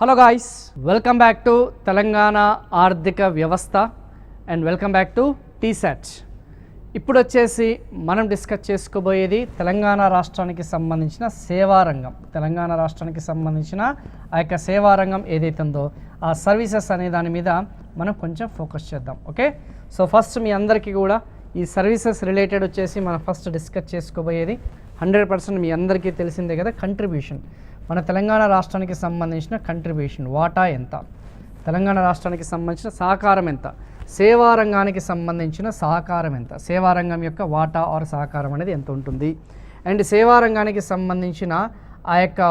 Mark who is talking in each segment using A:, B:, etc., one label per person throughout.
A: Hello guys, welcome back to Telangana ఆర్థిక వ్యవస్థ and welcome back to T-SAT. ఇప్పుడు వచ్చేసి మనం డిస్కస్ చేసుకోబోయేది తెలంగాణ రాష్ట్రానికి సంబంధించిన సేవారంగం. తెలంగాణ రాష్ట్రానికి సంబంధించిన ఆ యొక్క సేవారంగం ఏదైతే ఉందో ఆ సర్వీసెస్ అనే దాని మీద మనం కొంచెం ఫోకస్ చేద్దాం. ఓకే, సో ఫస్ట్ మీ అందరికీ కూడా ఈ సర్వీసెస్ రిలేటెడ్ వచ్చేసి మనం ఫస్ట్ డిస్కస్ చేసుకోబోయేది 100% మీ అందరికీ తెలిసిందే కదా, కంట్రిబ్యూషన్. మన తెలంగాణ రాష్ట్రానికి సంబంధించిన కంట్రిబ్యూషన్ వాటా ఎంత, తెలంగాణ రాష్ట్రానికి సంబంధించిన సహకారం ఎంత, సేవారంగానికి సంబంధించిన సహకారం ఎంత, సేవారంగం యొక్క వాటా ఆర్ సహకారం అనేది ఎంత ఉంటుంది, అండ్ సేవారంగానికి సంబంధించిన ఆ యొక్క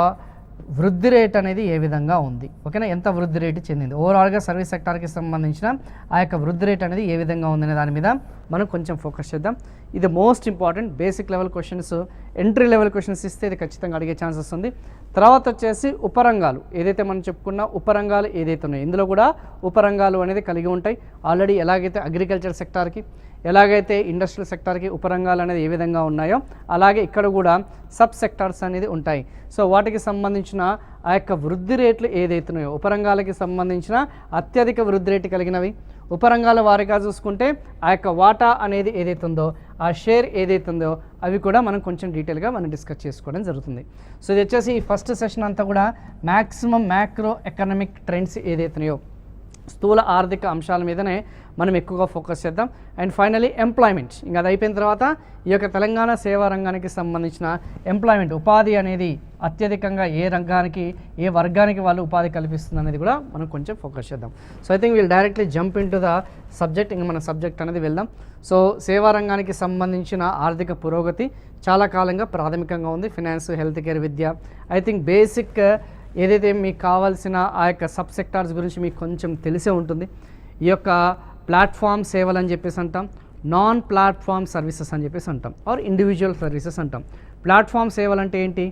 A: వృద్ధి రేట్ అనేది ఏ విధంగా ఉంది. ఓకేనా, ఎంత వృద్ధి రేటు చెందింది, ఓవరాల్గా సర్వీస్ సెక్టార్కి సంబంధించిన ఆ యొక్క వృద్ధి రేట్ అనేది ఏ విధంగా ఉందనే దాని మీద మనం కొంచెం ఫోకస్ చేద్దాం. ఇది most important basic level questions, entry level questions ఇస్తే ఇది ఖచ్చితంగా అడిగే ఛాన్సెస్ ఉంది. తర్వాత వచ్చేసి ఉపరంగాలు ఏదైతే మనం చెప్పుకున్న ఉపరంగాలు ఏదైతే ఉన్నాయో ఇందులో కూడా ఉపరంగాలు అనేది కలిగి ఉంటాయి. ఆల్రెడీ ఎలాగైతే అగ్రికల్చర్ సెక్టార్కి, ఎలాగైతే ఇండస్ట్రియల్ సెక్టార్కి ఉపరంగాలు అనేది ఏ విధంగా ఉన్నాయో అలాగే ఇక్కడ కూడా సబ్ సెక్టార్స్ అనేది ఉంటాయి. సో వాటికి సంబంధించిన ఆ యొక్క వృద్ధి రేట్లు ఏదైతున్నాయో ఉపరంగాలకి సంబంధించిన అత్యధిక వృద్ధి రేటు కలిగినవి, ఉపరంగాల వారిగా చూసుకుంటే ఆ యొక్క వాటా అనేది ఏదైతే ఉందో ఆ షేర్ ఏదైతే ఉందో అవి కూడా మనం కొంచెం డీటెయిల్గా మనం డిస్కస్ చేసుకోవడం జరుగుతుంది. సో ఇది వచ్చేసి ఈ ఫస్ట్ సెషన్ అంతా కూడా మ్యాక్సిమం మ్యాక్రో ఎకనామిక్ ట్రెండ్స్ ఏదైతున్నాయో స్థూల ఆర్థిక అంశాల మీదనే మనం ఎక్కువగా ఫోకస్ చేద్దాం. అండ్ ఫైనలీ ఎంప్లాయ్మెంట్, ఇంకా అది అయిపోయిన తర్వాత ఈ యొక్క తెలంగాణ సేవా రంగానికి సంబంధించిన ఎంప్లాయ్మెంట్, ఉపాధి అనేది అత్యధికంగా ఏ రంగానికి ఏ వర్గానికి వాళ్ళు ఉపాధి కల్పిస్తుంది అనేది కూడా మనం కొంచెం ఫోకస్ చేద్దాం. So I think wheel directly jump in to the subject. ఇంకా మన సబ్జెక్ట్ అనేది వెళ్దాం. సో సేవా రంగానికి సంబంధించిన ఆర్థిక పురోగతి చాలా కాలంగా ప్రాథమికంగా ఉంది. Finance, health care, Vidya, I think basic ఏదైతే మీకు కావాల్సిన ఆ యొక్క సబ్ సెక్టార్స్ గురించి మీకు కొంచెం తెలిసే ఉంటుంది. ఈ యొక్క ప్లాట్ఫామ్ సేవలు అని చెప్పేసి అంటాం, నాన్ ప్లాట్ఫామ్ సర్వీసెస్ అని చెప్పేసి అంటాం, ఆర్ ఇండివిజువల్ సర్వీసెస్ అంటాం. ప్లాట్ఫామ్ సేవలు అంటే ఏంటి,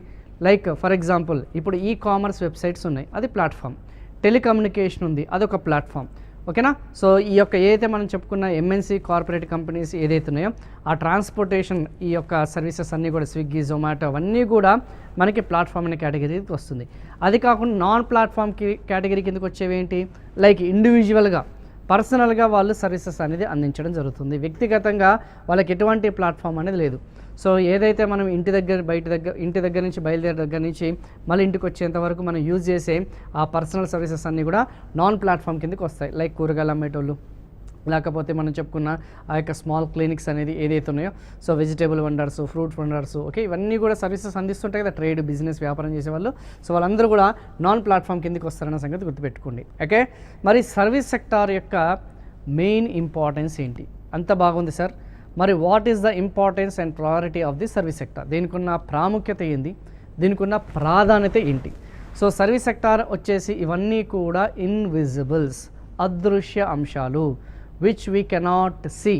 A: లైక్ ఫర్ ఎగ్జాంపుల్ ఇప్పుడు ఈ కామర్స్ వెబ్సైట్స్ ఉన్నాయి, అది ప్లాట్ఫామ్. టెలికమ్యూనికేషన్ ఉంది, అదొక ప్లాట్ఫామ్. ఓకేనా, సో ఈ యొక్క ఏదైతే మనం చెప్పుకున్న ఎంఎన్సీ కార్పొరేట్ కంపెనీస్ ఏదైతే ఉన్నాయో ఆ ట్రాన్స్పోర్టేషన్ ఈ యొక్క సర్వీసెస్ అన్నీ కూడా స్విగ్గీ, జొమాటో అవన్నీ కూడా మనకి ప్లాట్ఫామ్ అనే కేటగిరీకి వస్తుంది. అది కాకుండా నాన్ ప్లాట్ఫామ్ కేటగిరీ కిందకి వచ్చేవి ఏంటి, లైక్ ఇండివిజువల్గా పర్సనల్గా వాళ్ళు సర్వీసెస్ అనేది అందించడం జరుగుతుంది. వ్యక్తిగతంగా వాళ్ళకి ఎటువంటి ప్లాట్ఫామ్ అనేది లేదు. సో ఏదైతే మనం ఇంటి దగ్గర నుంచి బయలుదేరే దగ్గర నుంచి మళ్ళీ ఇంటికి వచ్చేంత వరకు మనం యూజ్ చేసే ఆ పర్సనల్ సర్వీసెస్ అన్నీ కూడా నాన్ ప్లాట్ఫామ్ కిందకి వస్తాయి. లైక్ కూరగాయలు అమ్మేటోళ్ళు, లేకపోతే మనం చెప్పుకున్న ఆ యొక్క స్మాల్ క్లినిక్స్ అనేది ఏదైతే ఉన్నాయో, so vegetable wonders, fruit wonders, okay, ఇవన్నీ కూడా సర్వీసెస్ అందిస్తుంటాయి కదా, ట్రేడ్ బిజినెస్ వ్యాపారం చేసేవాళ్ళు. సో వాళ్ళందరూ కూడా నాన్ ప్లాట్ఫామ్ కిందకి వస్తారన్న సంగతి గుర్తుపెట్టుకోండి. ఓకే, మరి సర్వీస్ సెక్టార్ యొక్క మెయిన్ ఇంపార్టెన్స్ ఏంటి? అంత బాగుంది సార్, మరి what is the importance and priority of the service sector? దీనికి ఉన్న ప్రాముఖ్యత ఏంది, దీనికి ఉన్న ప్రాధాన్యత ఏంటి? సో సర్వీస్ సెక్టార్ వచ్చేసి ఇవన్నీ కూడా ఇన్విజిబుల్స్, అదృశ్య అంశాలు, విచ్ వీ కెనాట్ సీ.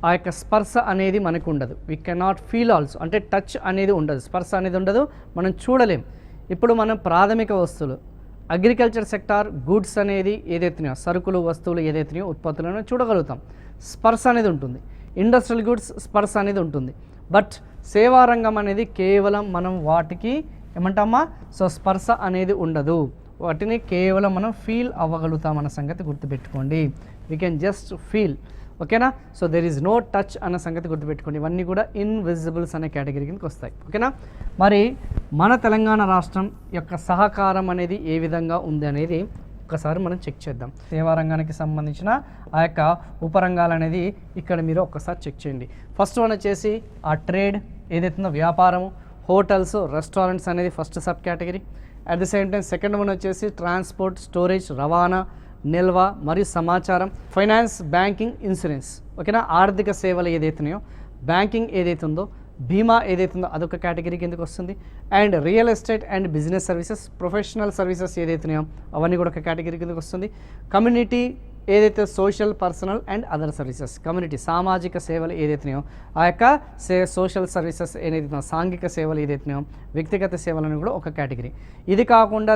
A: ఆ యొక్క స్పర్శ అనేది మనకు ఉండదు. వీ కెనాట్ ఫీల్ ఆల్సో, అంటే టచ్ అనేది ఉండదు, స్పర్శ అనేది ఉండదు, మనం చూడలేం. ఇప్పుడు మనం ప్రాథమిక వస్తువులు అగ్రికల్చర్ సెక్టార్ గూడ్స్ అనేది ఏదైతున్నాయో సరుకులు, వస్తువులు ఏదైతున్నాయో ఉత్పత్తులను చూడగలుగుతాం, స్పర్శ అనేది ఉంటుంది. ఇండస్ట్రియల్ గూడ్స్ స్పర్శ అనేది ఉంటుంది. బట్ సేవారంగం అనేది కేవలం మనం వాటికి ఏమంటామా, సో స్పర్శ అనేది ఉండదు, వాటిని కేవలం మనం ఫీల్ అవ్వగలుగుతాం అన్న సంగతి గుర్తుపెట్టుకోండి. We can just feel. ఓకేనా, so there is no touch అన్న సంగతి గుర్తుపెట్టుకోండి. ఇవన్నీ కూడా ఇన్విజిబుల్స్ అనే కేటగిరీ కిందకి వస్తాయి. ఓకేనా, మరి మన తెలంగాణ రాష్ట్రం యొక్క సహకారం అనేది ఏ విధంగా ఉంది అనేది ఒక్కసారి మనం చెక్ చేద్దాం. సేవారంగానికి సంబంధించిన ఆ యొక్క ఉపరంగాలు అనేది ఇక్కడ మీరు ఒక్కసారి చెక్ చేయండి. ఫస్ట్ వన్ వచ్చేసి ఆ ట్రేడ్ ఏదైతుందో వ్యాపారము, హోటల్స్, రెస్టారెంట్స్ అనేది first sub category. At the same time second one వచ్చేసి ట్రాన్స్పోర్ట్, స్టోరేజ్, రవాణా, నిల్వ మరియు సమాచారం, ఫైనాన్స్, బ్యాంకింగ్, ఇన్సూరెన్స్. ఓకేనా, ఆర్థిక సేవలు ఏదైతున్నాయో, బ్యాంకింగ్ ఏదైతే ఉందో, బీమా ఏదైతుందో అదొక కేటగిరీ కిందకి వస్తుంది. And real estate and business services, professional services ఏదైతున్నాయో అవన్నీ కూడా ఒక కేటగిరీ కిందకి వస్తుంది. కమ్యూనిటీ ఏదైతే social, personal and other services, community సామాజిక సేవలు ఏదైతున్నాయో ఆ యొక్క సోషల్ సర్వీసెస్ ఏదైతే సాంఘిక సేవలు ఏదైతున్నాయో వ్యక్తిగత సేవలను కూడా ఒక కేటగిరీ. ఇది కాకుండా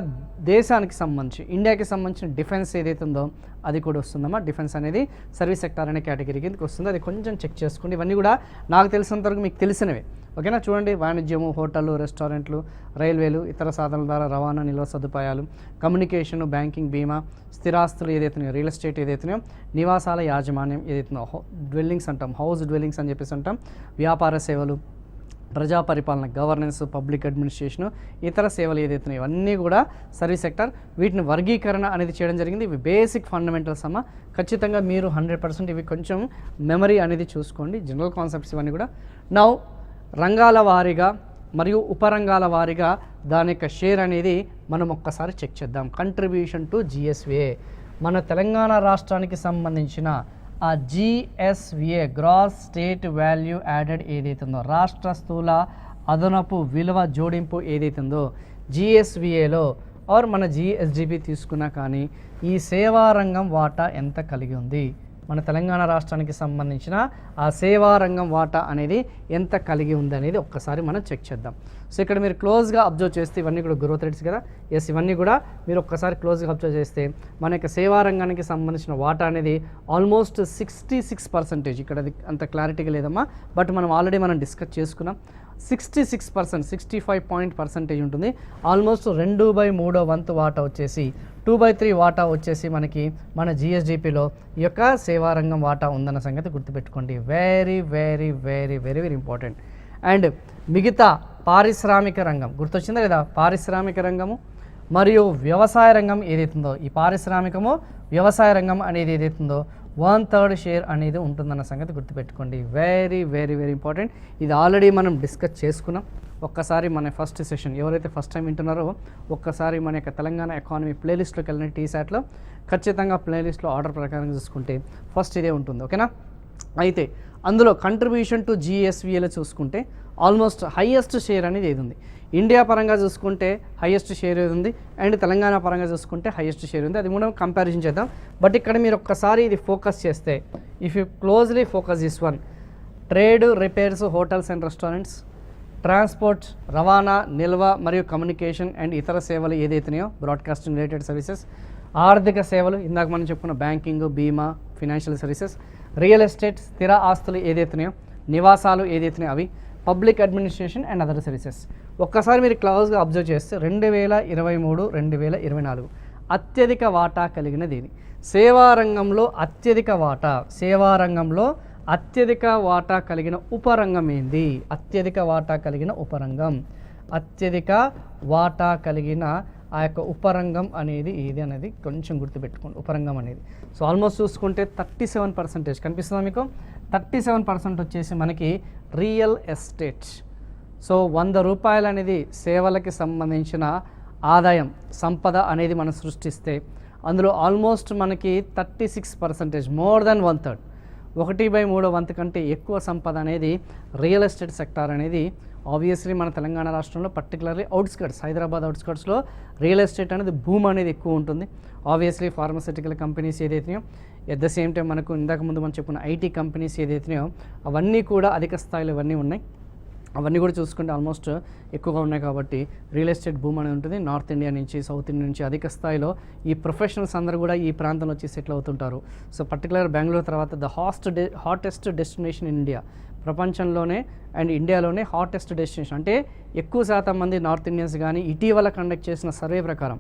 A: దేశానికి సంబంధించి ఇండియాకి సంబంధించిన డిఫెన్స్ ఏదైతే ఉందో అది కూడా వస్తుందమ్మా. డిఫెన్స్ అనేది సర్వీస్ సెక్టార్ అనే కేటగిరీ కిందకి వస్తుంది. అది కొంచెం చెక్ చేసుకోండి. ఇవన్నీ కూడా నాకు తెలిసినంతవరకు మీకు తెలిసినవే, ఓకేనా. చూడండి, వాణిజ్యము, హోటళ్ళు, రెస్టారెంట్లు, రైల్వేలు, ఇతర సాధనాల ద్వారా రవాణా, నిల్వ సదుపాయాలు, కమ్యూనికేషను, బ్యాంకింగ్, బీమా, స్థిరాస్తులు ఏదైతున్నాయో, రియల్ ఎస్టేట్ ఏదైతున్నాయో, నివాసాల యాజమాన్యం ఏదైతుందో డ్వెల్లింగ్స్ అంటాం, హౌస్ డ్వెల్లింగ్స్ అని చెప్పేసి అంటాం, వ్యాపార సేవలు, ప్రజా పరిపాలన, గవర్నెన్స్, పబ్లిక్ అడ్మినిస్ట్రేషను, ఇతర సేవలు ఏదైతున్నాయో ఇవన్నీ కూడా సర్వీస్ సెక్టర్. వీటిని వర్గీకరణ అనేది చేయడం జరిగింది. ఇవి బేసిక్ ఫండమెంటల్స్ అమ్మ. ఖచ్చితంగా మీరు 100% ఇవి కొంచెం మెమరీ అనేది చూసుకోండి. జనరల్ కాన్సెప్ట్స్ ఇవన్నీ కూడా. నౌ రంగాల వారీగా మరియు ఉపరంగాల వారీగా దాని యొక్క షేర్ అనేది మనం ఒక్కసారి చెక్ చేద్దాం. కంట్రిబ్యూషన్ టు జిఎస్విఏ, మన తెలంగాణ రాష్ట్రానికి సంబంధించిన ఆ GSVA gross state value added ఏదైతుందో, రాష్ట్ర స్థూల అదనపు విలువ జోడింపు ఏదైతుందో జిఎస్విఏలో ఆర్ మన జిఎస్డిపి తీసుకున్నా కానీ ఈ సేవా రంగం వాటా ఎంత కలిగి ఉంది, మన తెలంగాణ రాష్ట్రానికి సంబంధించిన ఆ సేవా రంగం వాటా అనేది ఎంత కలిగి ఉంది అనేది ఒక్కసారి మనం చెక్ చేద్దాం. సో ఇక్కడ మీరు క్లోజ్గా అబ్జర్వ్ చేస్తే ఇవన్నీ కూడా గ్రోత్ రేట్స్ కదా. ఎస్, ఇవన్నీ కూడా మీరు ఒక్కసారి క్లోజ్గా అబ్జర్వ్ చేస్తే మన యొక్క సేవా రంగానికి సంబంధించిన వాటా అనేది ఆల్మోస్ట్ 66%. ఇక్కడ అది అంత క్లారిటీగా లేదమ్మా, బట్ మనం ఆల్రెడీ డిస్కస్ చేసుకున్నాం. 66%, 65% ఉంటుంది. ఆల్మోస్ట్ 2/3 వంతు వాటా వచ్చేసి 2/3 వాటా వచ్చేసి మనకి మన జిఎస్డిపిలో ఈ యొక్క సేవారంగం వాటా ఉందన్న సంగతి గుర్తుపెట్టుకోండి. Very very very very very important. And మిగతా పారిశ్రామిక రంగం గుర్తొచ్చిందా లేదా? పారిశ్రామిక రంగము మరియు వ్యవసాయ రంగం ఏదైతుందో, ఈ పారిశ్రామికము వ్యవసాయ రంగం అనేది ఏదైతుందో 1/3 షేర్ అనేది ఉంటుందన్న సంగతి గుర్తుపెట్టుకోండి. Very very very important. ఇది ఆల్రెడీ మనం డిస్కస్ చేసుకున్నాం. ఒక్కసారి మన ఫస్ట్ సెషన్ ఎవరైతే ఫస్ట్ టైం వింటున్నారో ఒక్కసారి మన యొక్క తెలంగాణ ఎకానమీ ప్లేలిస్ట్లోకి వెళ్ళిన టీశాట్లో ఖచ్చితంగా ప్లేలిస్ట్లో ఆర్డర్ ప్రకారం చూసుకుంటే ఫస్ట్ ఇదే ఉంటుంది, ఓకేనా. అయితే అందులో కంట్రిబ్యూషన్ టు జిఎస్విఏలో చూసుకుంటే ఆల్మోస్ట్ హైయెస్ట్ షేర్ అనేది ఏది ఉంది, ఇండియా పరంగా చూసుకుంటే హైయెస్ట్ షేర్ ఏది ఉంది అండ్ తెలంగాణ పరంగా చూసుకుంటే హైయెస్ట్ షేర్ ఉంది. అది కూడా కంపారిజన్ చేద్దాం. బట్ ఇక్కడ మీరు ఒక్కసారి ఇది ఫోకస్ చేస్తే, if you closely focus this one, trade, repairs, hotels and restaurants, transport, రవాణా, నిల్వ మరియు కమ్యూనికేషన్ అండ్ ఇతర సేవలు ఏదైతున్నాయో బ్రాడ్కాస్టింగ్ రిలేటెడ్ సర్వీసెస్, ఆర్థిక సేవలు ఇందాక మనం చెప్పుకున్న బ్యాంకింగ్, బీమా, ఫినాన్షియల్ సర్వీసెస్, రియల్ ఎస్టేట్ స్థిర ఆస్తులు ఏదైతున్నాయో, నివాసాలు ఏదైతున్నాయో అవి, public administration and other services. ఒక్కసారి మీరు క్లోజ్గా అబ్జర్వ్ చేస్తే 2023, 2024 అత్యధిక వాటా కలిగినది ఇది. సేవారంగంలో అత్యధిక వాటా, సేవారంగంలో అత్యధిక వాటా కలిగిన ఉపరంగం ఏంది? అత్యధిక వాటా కలిగిన ఉపరంగం, అత్యధిక వాటా కలిగిన ఆ యొక్క ఉపరంగం అనేది ఏది అనేది కొంచెం గుర్తుపెట్టుకోండి. ఉపరంగం అనేది సో ఆల్మోస్ట్ చూసుకుంటే 37% కనిపిస్తుందా మీకు? 37% వచ్చేసి మనకి రియల్ ఎస్టేట్. సో 100 రూపాయలు అనేది సేవలకి సంబంధించిన ఆదాయం, సంపద అనేది మనం సృష్టిస్తే అందులో ఆల్మోస్ట్ మనకి 36%, మోర్ దెన్ 1/3, 1/3 వంతు కంటే ఎక్కువ సంపద అనేది రియల్ ఎస్టేట్ సెక్టార్ అనేది ఆబ్వియస్లీ మన తెలంగాణ రాష్ట్రంలో పర్టికులర్లీ అవుట్స్కట్స్, హైదరాబాద్ అవుట్స్కట్స్లో రియల్ ఎస్టేట్ అనేది భూమి అనేది ఎక్కువ ఉంటుంది. ఆబ్వియస్లీ ఫార్మస్యూటికల్ కంపెనీస్ ఏదైతున్నాయో, ఎట్ ద సేమ్ టైం మనకు ఇందాక ముందు మనం చెప్పుకున్న ఐటీ కంపెనీస్ ఏదైతున్నాయో అవన్నీ కూడా అధిక స్థాయిలో ఇవన్నీ ఉన్నాయి. అవన్నీ కూడా చూసుకుంటే ఆల్మోస్ట్ ఎక్కువగా ఉన్నాయి కాబట్టి రియల్ ఎస్టేట్ భూమి అనేది ఉంటుంది. నార్త్ ఇండియా నుంచి, సౌత్ ఇండియా నుంచి అధిక స్థాయిలో ఈ ప్రొఫెషనల్స్ అందరూ కూడా ఈ ప్రాంతంలో వచ్చి సెటిల్ అవుతుంటారు. సో పర్టికులర్ బెంగళూరు తర్వాత the hottest destination in India, ప్రపంచంలోనే అండ్ ఇండియాలోనే హాటెస్ట్ డెస్టినేషన్. అంటే ఎక్కువ శాతం మంది నార్త్ ఇండియన్స్ కానీ ఇటీవల కండక్ట్ చేసిన సర్వే ప్రకారం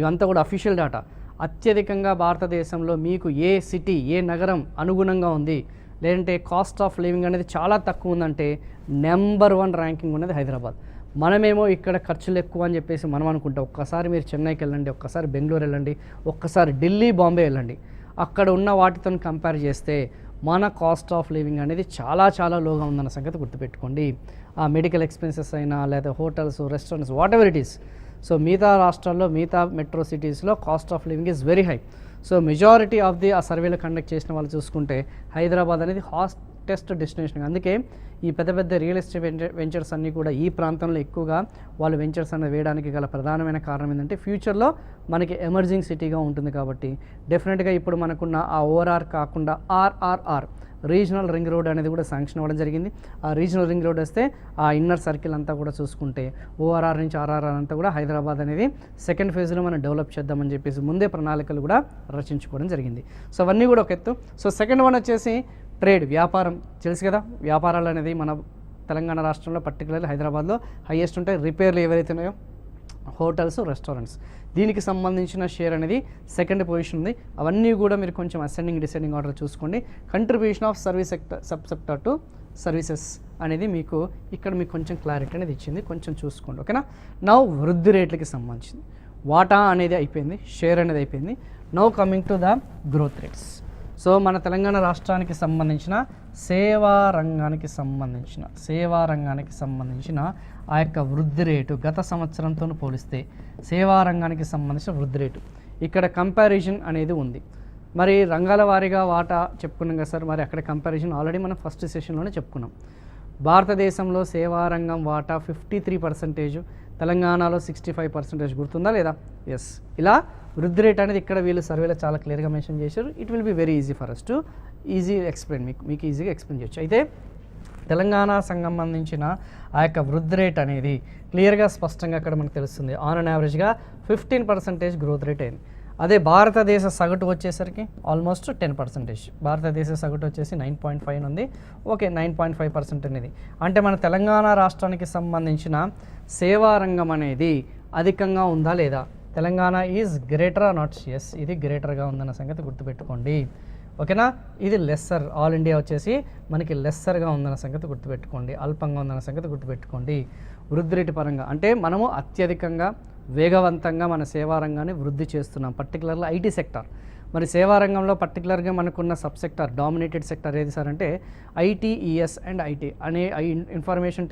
A: ఇవంతా కూడా అఫీషియల్ డేటా, అత్యధికంగా భారతదేశంలో మీకు ఏ సిటీ, ఏ నగరం అనుగుణంగా ఉంది, లేదంటే కాస్ట్ ఆఫ్ లివింగ్ అనేది చాలా తక్కువ ఉందంటే నెంబర్ 1 ర్యాంకింగ్ ఉన్నది హైదరాబాద్. మనమేమో ఇక్కడ ఖర్చులు ఎక్కువ అని చెప్పేసి మనం అనుకుంటాం. ఒక్కసారి మీరు చెన్నైకి వెళ్ళండి, ఒక్కసారి బెంగళూరు వెళ్ళండి, ఒక్కసారి ఢిల్లీ, బాంబే వెళ్ళండి, అక్కడ ఉన్న వాటితో కంపేర్ చేస్తే మన కాస్ట్ ఆఫ్ లివింగ్ అనేది చాలా చాలా లోగా ఉందన్న సంగతి గుర్తుపెట్టుకోండి. ఆ మెడికల్ ఎక్స్పెన్సెస్ అయినా లేదా hotels, restaurants, what ever it is. So మిగతా రాష్ట్రాల్లో, మిగతా మెట్రో సిటీస్లో cost of living is very high. So majority of the ఆ సర్వేలో కండక్ట్ చేసిన వాళ్ళు చూసుకుంటే హైదరాబాద్ అనేది హాటెస్ట్ డెస్టినేషన్. అందుకే ఈ పెద్ద పెద్ద రియల్ ఎస్టేట్ వెంచర్స్ అన్నీ కూడా ఈ ప్రాంతంలో ఎక్కువగా వాళ్ళు వెంచర్స్ అనేది వేయడానికి గల ప్రధానమైన కారణం ఏంటంటే ఫ్యూచర్లో మనకి ఎమర్జింగ్ సిటీగా ఉంటుంది కాబట్టి డెఫినెట్గా ఇప్పుడు మనకున్న ఆ ఓఆర్ఆర్ కాకుండా ఆర్ఆర్ఆర్ రీజనల్ రింగ్ రోడ్ అనేది కూడా శాంక్షన్ అవ్వడం జరిగింది. ఆ రీజనల్ రింగ్ రోడ్ వస్తే ఆ ఇన్నర్ సర్కిల్ అంతా కూడా చూసుకుంటే ఓఆర్ఆర్ నుంచి ఆర్ఆర్ఆర్ అంతా కూడా హైదరాబాద్ అనేది సెకండ్ ఫేజ్లో మనం డెవలప్ చేద్దామని చెప్పేసి ముందే ప్రణాళికలు కూడా రచించుకోవడం జరిగింది. సో అవన్నీ కూడా ఒక ఎత్తు. సో సెకండ్ వన్ వచ్చేసి ట్రేడ్, వ్యాపారం. తెలుసు కదా, వ్యాపారాలు అనేది మన తెలంగాణ రాష్ట్రంలో పర్టికులర్లీ హైదరాబాద్లో హైయెస్ట్ ఉంటాయి. రిపేర్లు ఎవరైతే ఉన్నాయో హోటల్స్, రెస్టారెంట్స్, దీనికి సంబంధించిన షేర్ అనేది సెకండ్ పొజిషన్ ఉంది. అవన్నీ కూడా మీరు కొంచెం అసెండింగ్ డిసెండింగ్ ఆర్డర్ చూసుకోండి. Contribution of service sector sub sector to services అనేది మీకు ఇక్కడ మీకు కొంచెం క్లారిటీ అనేది ఇచ్చింది, కొంచెం చూసుకోండి. ఓకేనా. నౌ వృద్ధి రేట్లకి సంబంధించింది వాటా అనేది అయిపోయింది, షేర్ అనేది అయిపోయింది. Now coming to the growth rates. So మన తెలంగాణ రాష్ట్రానికి సంబంధించిన సేవా రంగానికి సంబంధించిన ఆ యొక్క వృద్ధి రేటు గత సంవత్సరంతో పోలిస్తే సేవా రంగానికి సంబంధించిన వృద్ధి రేటు ఇక్కడ కంపారిజన్ అనేది ఉంది. మరి రంగాల వారీగా వాటా చెప్పుకున్నాం కదా సార్, మరి అక్కడ కంపారిజన్ ఆల్రెడీ మనం ఫస్ట్ సెషన్లోనే చెప్పుకున్నాం. భారతదేశంలో సేవా రంగం వాటా 53%, తెలంగాణలో 65%. గుర్తుందా లేదా? ఎస్. ఇలా వృద్ధి రేట్ అనేది ఇక్కడ వీళ్ళు సర్వేలో చాలా క్లియర్గా మెన్షన్ చేశారు. It will be very easy for us to explain, మీకు ఈజీగా ఎక్స్ప్లెయిన్ చేయొచ్చు. అయితే తెలంగాణ సంబంధించిన ఆ యొక్క వృద్ధి రేట్ అనేది క్లియర్గా స్పష్టంగా అక్కడ మనకు తెలుస్తుంది. ఆన్ అండ్ యావరేజ్గా 15% గ్రోత్ రేట్ అయింది. అదే భారతదేశ సగటు వచ్చేసరికి ఆల్మోస్ట్ 10%. భారతదేశ సగటు వచ్చేసి 9.5 ఉంది. ఓకే, 9.5% అనేది అంటే మన తెలంగాణ రాష్ట్రానికి సంబంధించిన సేవా రంగం అనేది అధికంగా ఉందా లేదా? Telangana is greater or not? Yes, ఇది గ్రేటర్గా ఉందన్న సంగతి గుర్తుపెట్టుకోండి. ఓకేనా. ఇది లెస్సర్, ఆల్ ఇండియా వచ్చేసి మనకి లెస్సర్గా ఉందన్న సంగతి గుర్తుపెట్టుకోండి, అల్పంగా ఉందన్న సంగతి గుర్తుపెట్టుకోండి. వృద్ధి రేటు పరంగా అంటే మనము అత్యధికంగా వేగవంతంగా మన సేవా రంగాన్ని వృద్ధి చేస్తున్నాం, పర్టికులర్గా ఐటీ సెక్టార్. మరి సేవా రంగంలో పర్టికులర్గా మనకున్న సబ్ సెక్టార్, డామినేటెడ్ సెక్టార్ ఏది సార్ అంటే ఐటీఈఎస్ అండ్ ఐటీ అనే information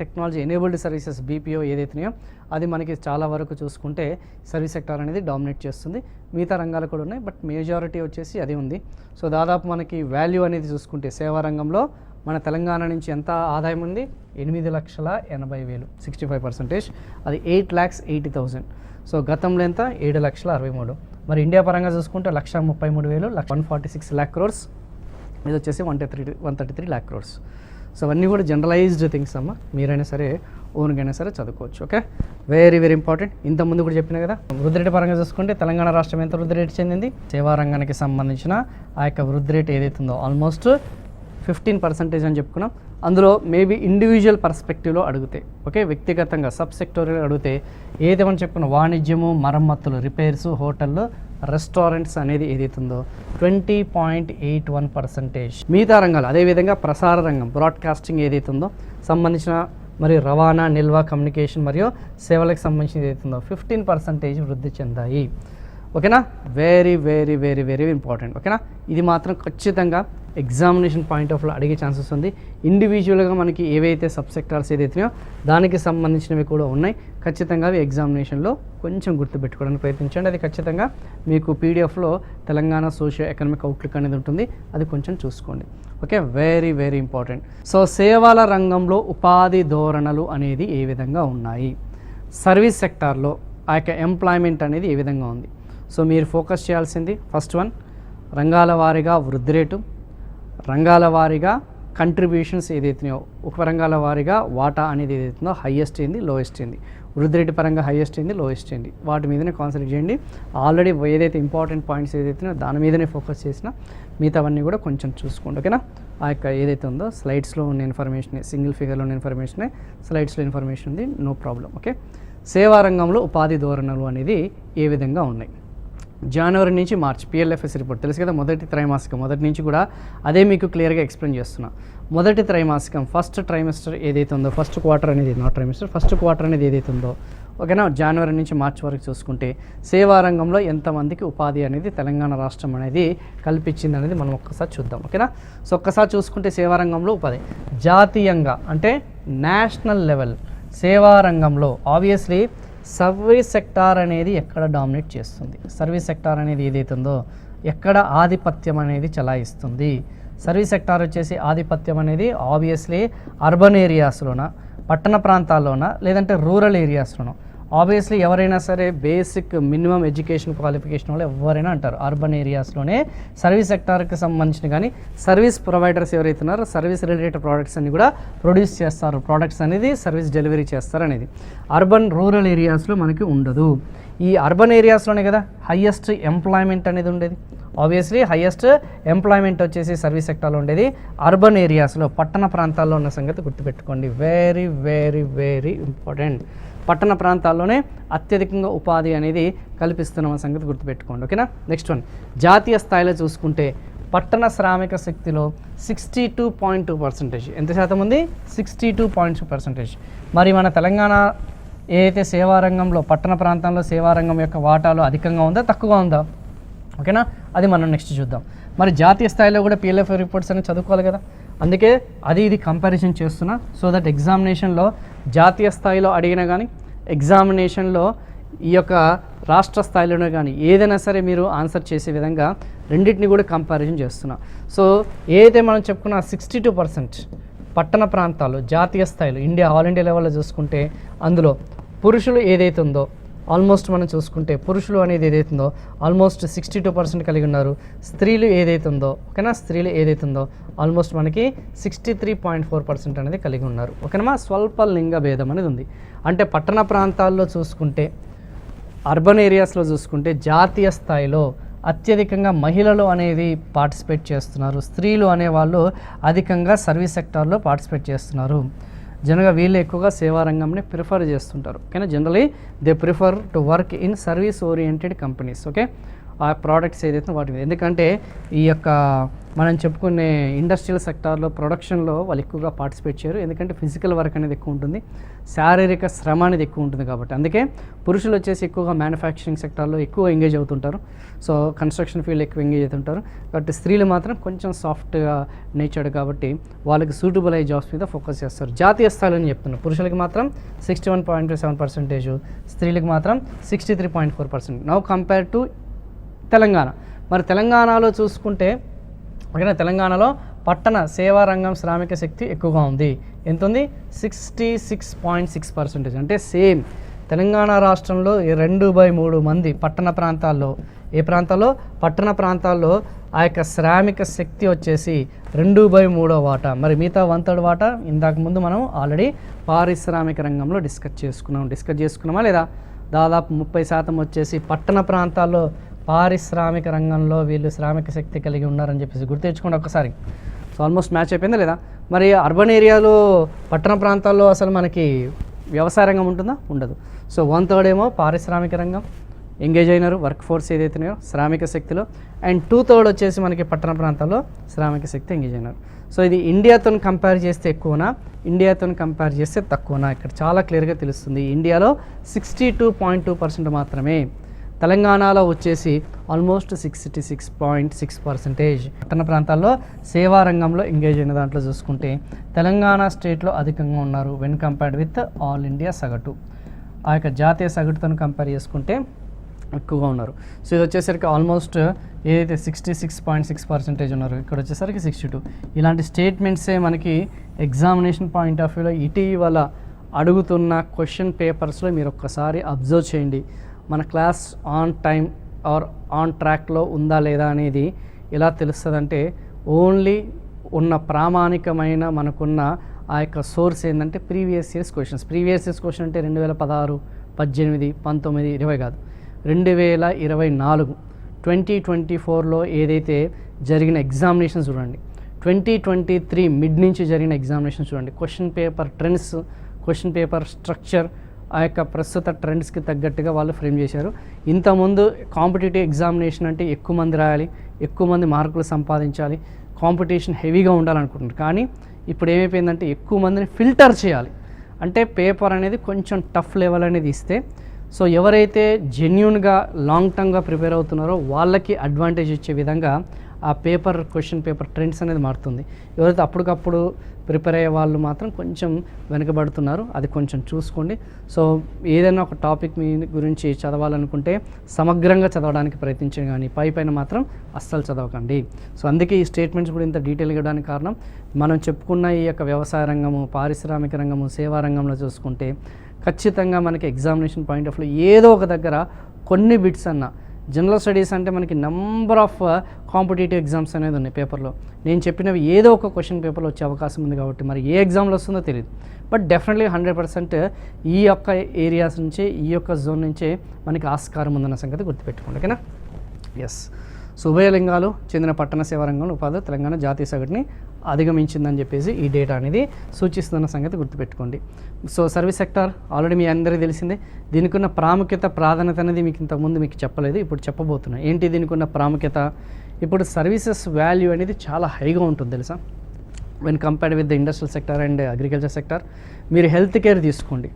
A: technology enabled services, BPO ఏదైతున్నాయో అది మనకి చాలా వరకు చూసుకుంటే సర్వీస్ సెక్టార్ అనేది డామినేట్ చేస్తుంది. మిగతా రంగాలు కూడా ఉన్నాయి, బట్ మేజారిటీ వచ్చేసి అది ఉంది. సో దాదాపు మనకి వాల్యూ అనేది చూసుకుంటే సేవా రంగంలో మన తెలంగాణ నుంచి ఎంత ఆదాయం ఉంది? 8,80,000, 65%. అది 8,80,000. సో గతంలో ఎంత? 7,63,000. మరి ఇండియా పరంగా చూసుకుంటే 1,33,000, 146 lakh crores. ఇది వచ్చేసి 133 lakh crores. సో అవన్నీ కూడా జనరలైజ్డ్ థింగ్స్ అమ్మ, మీరైనా సరే ఓన్గైనా సరే చదువుకోవచ్చు. Okay, very very important. ఇంతకుముందు కూడా చెప్పిన కదా, వృద్ధి రేటు పరంగా చూసుకుంటే తెలంగాణ రాష్ట్రం ఎంత వృద్ధి రేటు చెందింది? సేవా రంగానికి సంబంధించిన ఆ యొక్క వృద్ధి రేటు ఏదైతుందో ఆల్మోస్ట్ 15% అని చెప్పుకున్నాం. అందులో మేబీ ఇండివిజువల్ పర్స్పెక్టివ్లో అడిగితే, ఓకే, వ్యక్తిగతంగా సబ్ సెక్టోరియల్ అడిగితే ఏదేమని చెప్పుకున్న వాణిజ్యము, మరమ్మతులు, రిపేర్స్, హోటళ్ళు, రెస్టారెంట్స్ అనేది ఏదైతుందో 20.81%. మిగతా రంగాలు అదేవిధంగా ప్రసార రంగం, బ్రాడ్కాస్టింగ్ ఏదైతుందో సంబంధించిన మరియు రవాణా, నిల్వ, కమ్యూనికేషన్ మరియు సేవలకు సంబంధించిన ఏదైతుందో 15% వృద్ధి చెందాయి. ఓకేనా. Very very very very important. ఓకేనా. ఇది మాత్రం ఖచ్చితంగా ఎగ్జామినేషన్ పాయింట్ ఆఫ్ లో అడిగే ఛాన్సెస్ ఉంది. ఇండివిజువల్గా మనకి ఏవైతే సబ్ సెక్టార్స్ ఏదైతున్నాయో దానికి సంబంధించినవి కూడా ఉన్నాయి. ఖచ్చితంగా అవి ఎగ్జామినేషన్లో కొంచెం గుర్తుపెట్టుకోవడానికి ప్రయత్నించండి. అది ఖచ్చితంగా మీకు పీడిఎఫ్లో తెలంగాణ సోషియో ఎకనామిక్ అవుట్లుక్ అనేది ఉంటుంది, అది కొంచెం చూసుకోండి. Okay, very very important. So సేవల రంగంలో ఉపాధి ధోరణులు అనేది ఏ విధంగా ఉన్నాయి? సర్వీస్ సెక్టార్లో ఆ యొక్క ఎంప్లాయ్మెంట్ అనేది ఏ విధంగా ఉంది? సో మీరు ఫోకస్ చేయాల్సింది ఫస్ట్ వన్, రంగాల వారీగా వృద్ధి రేటు, రంగాల వారీగా కంట్రిబ్యూషన్స్ ఏదైతున్నాయో, ఒక రంగాల వారీగా వాటా అనేది ఏదైతుందో హైయెస్ట్ ఏంది, లోయెస్ట్ ఏంది, వృద్ధి రేటు పరంగా హైయెస్ట్ ఏంది, లోయెస్ట్ ఏంది, వాటి మీదనే కాన్సన్ట్రేట్ చేయండి. ఆల్రెడీ ఏదైతే ఇంపార్టెంట్ పాయింట్స్ ఏదైతున్నాయో దాని మీదనే ఫోకస్ చేసిన మిగతావన్నీ కూడా కొంచెం చూసుకోండి. ఓకేనా. ఆ యొక్క ఏదైతే ఉందో స్లైడ్స్లో ఉన్న ఇన్ఫర్మేషన్, సింగిల్ ఫిగర్లో ఉన్న ఇన్ఫర్మేషనే స్లైడ్స్లో ఇన్ఫర్మేషన్ ఉంది, నో ప్రాబ్లం. ఓకే, సేవా రంగంలో ఉపాధి ధోరణులు అనేది ఏ విధంగా ఉన్నాయి? జనవరి నుంచి మార్చ్ పిఎల్ఎఫ్ఎస్ రిపోర్ట్ తెలుసు కదా, మొదటి త్రైమాసికం, మొదటి నుంచి కూడా అదే మీకు క్లియర్గా ఎక్స్ప్లెయిన్ చేస్తున్నా. మొదటి త్రైమాసికం, ఫస్ట్ ట్రైమెస్టర్ ఏదైతే ఉందో, ఫస్ట్ క్వార్టర్ అనేది, నాట్ ట్రైమెస్టర్, ఫస్ట్ క్వార్టర్ అనేది ఏదైతే ఉందో, ఓకేనా, జనవరి నుంచి మార్చ్ వరకు చూసుకుంటే సేవా రంగంలో ఎంతమందికి ఉపాధి అనేది తెలంగాణ రాష్ట్రం అనేది కల్పించింది అనేది మనం ఒక్కసారి చూద్దాం. ఓకేనా. సో ఒక్కసారి చూసుకుంటే సేవా రంగంలో ఉపాధి జాతీయంగా అంటే నేషనల్ లెవెల్ సేవా రంగంలో ఆబ్వియస్లీ సర్వీస్ సెక్టార్ అనేది ఎక్కడ డామినేట్ చేస్తుంది, సర్వీస్ సెక్టార్ అనేది ఏదైతుందో ఎక్కడ ఆధిపత్యం అనేది చలాయిస్తుంది? సర్వీస్ సెక్టార్ వచ్చేసి ఆధిపత్యం అనేది ఆబ్వియస్లీ అర్బన్ ఏరియాస్లోన, పట్టణ ప్రాంతాల్లోన, లేదంటే రూరల్ ఏరియాస్లోనో. ఆబ్వియస్లీ ఎవరైనా సరే బేసిక్ మినిమం ఎడ్యుకేషన్ క్వాలిఫికేషన్ వాళ్ళు ఎవరైనా అంటారు అర్బన్ ఏరియాస్లోనే సర్వీస్ సెక్టార్కి సంబంధించిన కానీ సర్వీస్ ప్రొవైడర్స్ ఎవరైతే ఉన్నారో సర్వీస్ రిలేటెడ్ ప్రోడక్ట్స్ అన్ని కూడా ప్రొడ్యూస్ చేస్తారు, ప్రోడక్ట్స్ అనేది సర్వీస్ డెలివరీ చేస్తారు అనేది. అర్బన్ రూరల్ ఏరియాస్లో మనకి ఉండదు. ఈ అర్బన్ ఏరియాస్లోనే కదా హయ్యెస్ట్ ఎంప్లాయ్మెంట్ అనేది ఉండేది. ఆబ్వియస్లీ హయ్యెస్ట్ ఎంప్లాయ్మెంట్ వచ్చేసి సర్వీస్ సెక్టార్లో ఉండేది అర్బన్ ఏరియాస్లో, పట్టణ ప్రాంతాల్లో ఉన్న సంగతి గుర్తుపెట్టుకోండి. Very very very important. పట్టణ ప్రాంతాల్లోనే అత్యధికంగా ఉపాధి అనేది కల్పిస్తున్న సంగతి గుర్తుపెట్టుకోండి. ఓకేనా. నెక్స్ట్ వన్, జాతీయ స్థాయిలో చూసుకుంటే పట్టణ శ్రామిక శక్తిలో 62.2%. ఎంత శాతం ఉంది? 62.2%. మరి మన తెలంగాణ ఏదైతే సేవారంగంలో పట్టణ ప్రాంతంలో సేవారంగం యొక్క వాటాలు అధికంగా ఉందా తక్కువగా ఉందా? ఓకేనా, అది మనం నెక్స్ట్ చూద్దాం. మరి జాతీయ స్థాయిలో కూడా PLF రిపోర్ట్స్ అనేది చదువుకోవాలి కదా, అందుకే ఇది కంపారిజన్ చేస్తున్నా. సో దట్ ఎగ్జామినేషన్లో జాతీయ స్థాయిలో అడిగినా కానీ ఎగ్జామినేషన్లో ఈ యొక్క రాష్ట్ర స్థాయిలోనే కానీ ఏదైనా సరే మీరు ఆన్సర్ చేసే విధంగా రెండింటిని కూడా కంపారిజన్ చేస్తున్నా. సో ఏదైతే మనం చెప్పుకున్న 62% పట్టణ ప్రాంతాల్లో జాతీయ స్థాయిలో ఇండియా ఆల్ ఇండియా లెవెల్లో చూసుకుంటే అందులో పురుషులు ఏదైతే ఉందో ఆల్మోస్ట్ మనం చూసుకుంటే పురుషులు అనేది ఏదైతే ఉందో ఆల్మోస్ట్ 62% కలిగి ఉన్నారు. స్త్రీలు ఏదైతే ఉందో ఓకేనా, స్త్రీలు ఏదైతే ఉందో ఆల్మోస్ట్ మనకి 63.4% అనేది కలిగి ఉన్నారు. ఓకేనా, స్వల్ప లింగ భేదం అనేది ఉంది. అంటే పట్టణ ప్రాంతాల్లో చూసుకుంటే అర్బన్ ఏరియాస్లో చూసుకుంటే జాతీయ స్థాయిలో అత్యధికంగా మహిళలు అనేది పార్టిసిపేట్ చేస్తున్నారు, స్త్రీలు అనేవాళ్ళు అధికంగా సర్వీస్ సెక్టార్లో పార్టిసిపేట్ చేస్తున్నారు. జనరల్గా వీళ్ళు ఎక్కువగా సేవా రంగంని ప్రిఫర్ చేస్తుంటారు. ఓకేనా, generally they prefer to work in service oriented companies. Okay, ఆ ప్రోడక్ట్స్ ఏదైతే వాటి మీద, ఎందుకంటే ఈ యొక్క మనం చెప్పుకునే ఇండస్ట్రియల్ సెక్టార్లో ప్రొడక్షన్లో వాళ్ళు ఎక్కువగా పార్టిసిపేట్ చేయరు, ఎందుకంటే ఫిజికల్ వర్క్ అనేది ఎక్కువ ఉంటుంది, శారీరక శ్రమ అనేది ఎక్కువ ఉంటుంది కాబట్టి. అందుకే పురుషులు వచ్చేసి ఎక్కువగా మ్యానుఫ్యాక్చరింగ్ సెక్టార్లో ఎక్కువ ఎంగేజ్ అవుతుంటారు, సో కన్స్ట్రక్షన్ ఫీల్డ్ ఎక్కువ ఎంగేజ్ అవుతుంటారు. కాబట్టి స్త్రీలు మాత్రం కొంచెం సాఫ్ట్గా నేచర్డ్ కాబట్టి వాళ్ళకి సూటబుల్ అయ్యే జాబ్స్ మీద ఫోకస్ చేస్తారు. జాతీయ స్థాయిలో చెప్తున్నారు, పురుషులకి మాత్రం 61.7%, స్త్రీలకు మాత్రం 63.4%. Now compare to Telangana. మరి తెలంగాణలో చూసుకుంటే ఓకేనా, తెలంగాణలో పట్టణ సేవా రంగం శ్రామిక శక్తి ఎక్కువగా ఉంది. ఎంత ఉంది? 66.6%. అంటే సేమ్ తెలంగాణ రాష్ట్రంలో 2/3 మంది పట్టణ ప్రాంతాల్లో, ఏ ప్రాంతాల్లో? పట్టణ ప్రాంతాల్లో ఆ యొక్క శ్రామిక శక్తి వచ్చేసి 2/3 వాటా. మరి మిగతా 1/3 వాటా ఇంతకు ముందు మనం ఆల్రెడీ పారిశ్రామిక రంగంలో డిస్కస్ చేసుకున్నామా లేదా? దాదాపు 30% వచ్చేసి పట్టణ ప్రాంతాల్లో పారిశ్రామిక రంగంలో వీళ్ళు శ్రామిక శక్తి కలిగి ఉన్నారని చెప్పేసి గుర్తు తెచ్చుకోండి ఒకసారి. సో ఆల్మోస్ట్ మ్యాచ్ అయిపోయిందా లేదా? మరి అర్బన్ ఏరియాలో పట్టణ ప్రాంతాల్లో అసలు మనకి వ్యవసాయ రంగం ఉంటుందా? ఉండదు. సో 1/3 ఏమో పారిశ్రామిక రంగం ఎంగేజ్ అయినారు, వర్క్ ఫోర్స్ ఏదైతున్నాయో శ్రామిక శక్తిలో, అండ్ 2/3 వచ్చేసి మనకి పట్టణ ప్రాంతాల్లో శ్రామిక శక్తి ఎంగేజ్ అయినారు. సో ఇది ఇండియాతో కంపేర్ చేస్తే ఎక్కువనా, ఇండియాతో కంపేర్ చేస్తే తక్కువనా? ఇక్కడ చాలా క్లియర్గా తెలుస్తుంది. ఇండియాలో 62.2% మాత్రమే, తెలంగాణలో వచ్చేసి ఆల్మోస్ట్ 66.6%. పట్టణ ప్రాంతాల్లో సేవా రంగంలో ఎంగేజ్ అయిన దాంట్లో చూసుకుంటే తెలంగాణ స్టేట్లో అధికంగా ఉన్నారు when compared with all India సగటు. ఆ యొక్క జాతీయ సగటుతో కంపేర్ చేసుకుంటే ఎక్కువగా ఉన్నారు. సో ఇది వచ్చేసరికి ఆల్మోస్ట్ ఏదైతే 66.6% ఉన్నారు, ఇక్కడ వచ్చేసరికి 62. ఇలాంటి స్టేట్మెంట్సే మనకి ఎగ్జామినేషన్ పాయింట్ ఆఫ్ వ్యూలో ఇటీవల అడుగుతున్న క్వశ్చన్ పేపర్స్లో మీరు ఒక్కసారి అబ్జర్వ్ చేయండి. మన class on time or on ట్రాక్లో ఉందా లేదా అనేది ఎలా తెలుస్తుందంటే ఓన్లీ ఉన్న ప్రామాణికమైన మనకున్న ఆ యొక్క సోర్స్ ఏంటంటే previous years questions. Previous years question అంటే 2016, 18, 19, 20 కాదు, 2024 2024లో ఏదైతే జరిగిన ఎగ్జామినేషన్స్ చూడండి, 2023 మిడ్ నుంచి జరిగిన ఎగ్జామినేషన్స్ చూడండి. Question paper trends, question paper structure ఆ యొక్క ప్రస్తుత ట్రెండ్స్కి తగ్గట్టుగా వాళ్ళు ఫ్రేమ్ చేశారు. ఇంతకుముందు కాంపిటేటివ్ ఎగ్జామినేషన్ అంటే ఎక్కువ మంది రాయాలి, ఎక్కువ మంది మార్కులు సంపాదించాలి, కాంపిటీషన్ హెవీగా ఉండాలనుకుంటున్నారు. కానీ ఇప్పుడు ఏమైపోయిందంటే ఎక్కువ మందిని ఫిల్టర్ చేయాలి, అంటే పేపర్ అనేది కొంచెం టఫ్ లెవెల్ అనేది ఇస్తే, సో ఎవరైతే జెన్యూన్గా లాంగ్ టర్మ్గా ప్రిపేర్ అవుతున్నారో వాళ్ళకి అడ్వాంటేజ్ ఇచ్చే విధంగా ఆ క్వశ్చన్ పేపర్ ట్రెండ్స్ అనేది మారుతుంది. ఎవరైతే అప్పటికప్పుడు ప్రిపేర్ అయ్యే వాళ్ళు మాత్రం కొంచెం వెనుకబడుతున్నారు, అది కొంచెం చూసుకోండి. సో ఏదైనా ఒక టాపిక్ మీ గురించి చదవాలనుకుంటే సమగ్రంగా చదవడానికి ప్రయత్నించండి, కానీ పైన మాత్రం అస్సలు చదవకండి. సో అందుకే ఈ స్టేట్మెంట్స్ కూడా ఇంత డీటెయిల్గా ఇవ్వడానికి కారణం, మనం చెప్పుకున్న ఈ యొక్క వ్యవసాయ రంగము, పారిశ్రామిక రంగము, సేవా రంగంలో చూసుకుంటే ఖచ్చితంగా మనకి ఎగ్జామినేషన్ పాయింట్ ఆఫ్ వ్యూ ఏదో ఒక దగ్గర కొన్ని బిట్స్ అన్న, జనరల్ స్టడీస్ అంటే మనకి నెంబర్ ఆఫ్ కాంపిటేటివ్ ఎగ్జామ్స్ అనేది ఉన్నాయి పేపర్లో, నేను చెప్పినవి ఏదో ఒక క్వశ్చన్ పేపర్లో వచ్చే అవకాశం ఉంది. కాబట్టి మరి ఏ ఎగ్జామ్లో వస్తుందో తెలియదు, బట్ డెఫినెట్లీ 100% ఈ యొక్క ఏరియాస్ నుంచే, ఈ యొక్క జోన్ నుంచే మనకి ఆస్కారం ఉందన్న సంగతి గుర్తుపెట్టుకోండి. ఓకేనా? ఎస్. సో ఉభయలింగాలు చెందిన పట్టణ సేవా రంగంలో ఉపాధి తెలంగాణ జాతీయ సగటుని అధిగమించిందని చెప్పేసి ఈ డేటా అనేది సూచిస్తున్న సంగతి గుర్తుపెట్టుకోండి. సో సర్వీస్ సెక్టార్ ఆల్రెడీ మీ అందరికీ తెలిసిందే, దీనికి ఉన్న ప్రాధాన్యత అనేది మీకు ఇంతకుముందు మీకు చెప్పలేదు, ఇప్పుడు చెప్పబోతున్నాను. ఏంటి దీనికి ఉన్న ప్రాముఖ్యత? ఇప్పుడు సర్వీసెస్ వాల్యూ అనేది చాలా హైగా ఉంటుంది తెలుసా, when compared with the industrial sector and agriculture sector. మీరు హెల్త్ కేర్ తీసుకోండి,